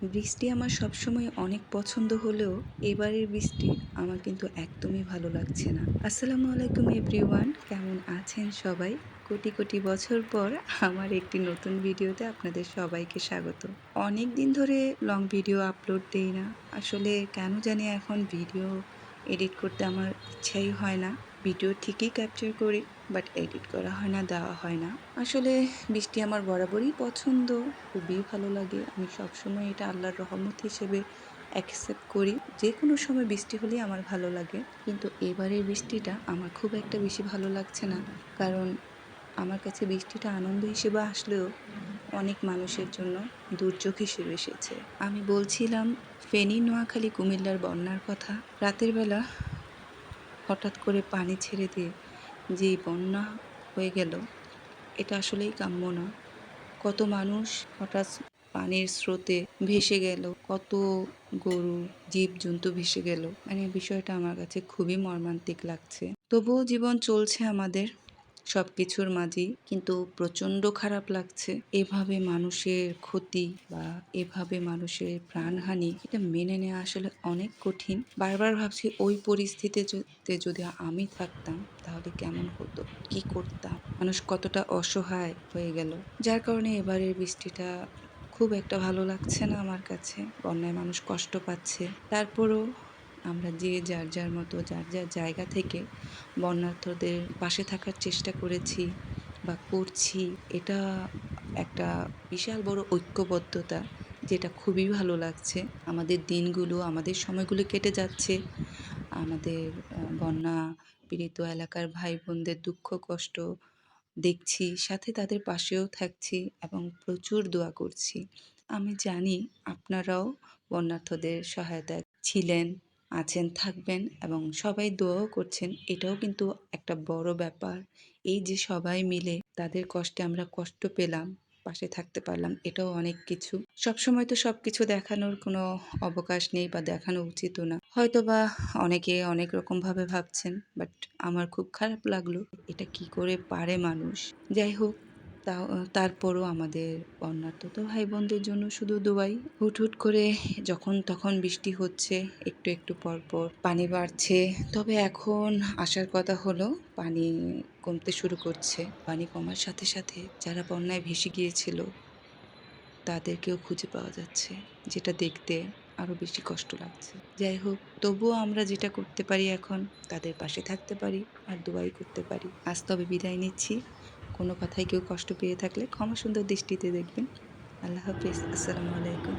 বৃষ্টি আমার সবসময় অনেক পছন্দ হলেও এবারের বৃষ্টি আমার কিন্তু একদমই ভালো লাগছে না। আসসালামু আলাইকুম এভরিওয়ান, কেমন আছেন সবাই? কোটি কোটি বছর পর আমার একটি নতুন ভিডিওতে আপনাদের সবাইকে স্বাগত। অনেক দিন ধরে লং ভিডিও আপলোড দেই না। আসলে কেন জানি এখন ভিডিও এডিট করতে আমার ইচ্ছাই হয় না। ভিডিও ঠিকই ক্যাপচার করি, বাট এডিট করা হয় না, দেওয়া হয় না। আসলে বৃষ্টি আমার বরাবরই পছন্দ, খুবই ভালো লাগে। আমি সবসময় এটা আল্লাহর রহমত হিসেবে অ্যাকসেপ্ট করি। যে কোনো সময় বৃষ্টি হলেই আমার ভালো লাগে। কিন্তু এবারের বৃষ্টিটা আমার খুব একটা বেশি ভালো লাগছে না। কারণ আমার কাছে বৃষ্টিটা আনন্দ হিসেবে আসলেও অনেক মানুষের জন্য দুর্যোগ হিসেবে এসেছে। আমি বলছিলাম ফেনী, নোয়াখালী, কুমিল্লার বন্যার কথা। রাতের বেলা হঠাৎ করে পানি ছেড়ে দিয়ে যেই বন্যা হয়ে গেল, এটা আসলেই কাম্য না। কত মানুষ হঠাৎ পানির স্রোতে ভেসে গেল, কত গরু, জীবজন্তু ভেসে গেল। মানে বিষয়টা আমার কাছে খুবই মর্মান্তিক লাগছে। তবুও জীবন চলছে আমাদের সবকিছুর মাঝেই, কিন্তু প্রচণ্ড খারাপ লাগছে। এভাবে মানুষের ক্ষতি বা এভাবে মানুষের প্রাণহানি, এটা মেনে নেওয়া আসলে অনেক কঠিন। বারবার ভাবছি ওই পরিস্থিতিতে যদি আমি থাকতাম তাহলে কেমন হতো, কি করতাম, মানুষ কতটা অসহায় হয়ে গেল। যার কারণে এবারের বৃষ্টিটা খুব একটা ভালো লাগছে না আমার কাছে। বন্যায় মানুষ কষ্ট পাচ্ছে, তারপরও আমরা যে যার যার মতো যার যার জায়গা থেকে বন্যার্থদের পাশে থাকার চেষ্টা করেছি বা করছি। এটা একটা বিশাল বড় ঐক্যবদ্ধতা, যেটা খুবই ভালো লাগছে। আমাদের দিনগুলো, আমাদের সময়গুলো কেটে যাচ্ছে। আমাদের বন্যা পীড়িত এলাকার ভাই বোনদের দুঃখ কষ্ট দেখছি, সাথে তাদের পাশেও থাকছি এবং প্রচুর দোয়া করছি। আমি জানি আপনারাও বন্যার্থদের সহায়তায় ছিলেন, আছেন, থাকবেন এবং সবাই দোয়াও করছেন। এটাও কিন্তু একটা বড় ব্যাপার। এই যে সবাই মিলে তাদের কষ্টে আমরা কষ্ট পেলাম, পাশে থাকতে পারলাম, এটাও অনেক কিছু। সবসময় তো সবকিছু দেখানোর কোনো অবকাশ নেই বা দেখানো উচিতও না। হয়তোবা অনেকে অনেক রকমভাবে ভাবছেন, বাট আমার খুব খারাপ লাগলো। এটা কি করে পারে মানুষ? যাই হোক, তারপরও আমাদের বন্যার্ত ভাই বোনদের জন্য শুধু দোয়াই। হুট করে যখন তখন বৃষ্টি হচ্ছে, একটু একটু পর পর পানি বাড়ছে। তবে এখন আসার কথা হলো পানি কমতে শুরু করছে। পানি কমার সাথে সাথে যারা বন্যায় ভেসে গিয়েছিল তাদেরকেও খুঁজে পাওয়া যাচ্ছে, যেটা দেখতে আরো বেশি কষ্ট লাগছে। যাই হোক, তবুও আমরা যেটা করতে পারি এখন, তাদের পাশে থাকতে পারি আর দোয়াই করতে পারি। আজ তবে বিদায় নিচ্ছি। কোনো কথায় কেউ কষ্ট পেয়ে থাকলে ক্ষমা সুন্দর দৃষ্টিতে দেখবেন। আল্লাহ হাফিজ। আসসালামু আলাইকুম।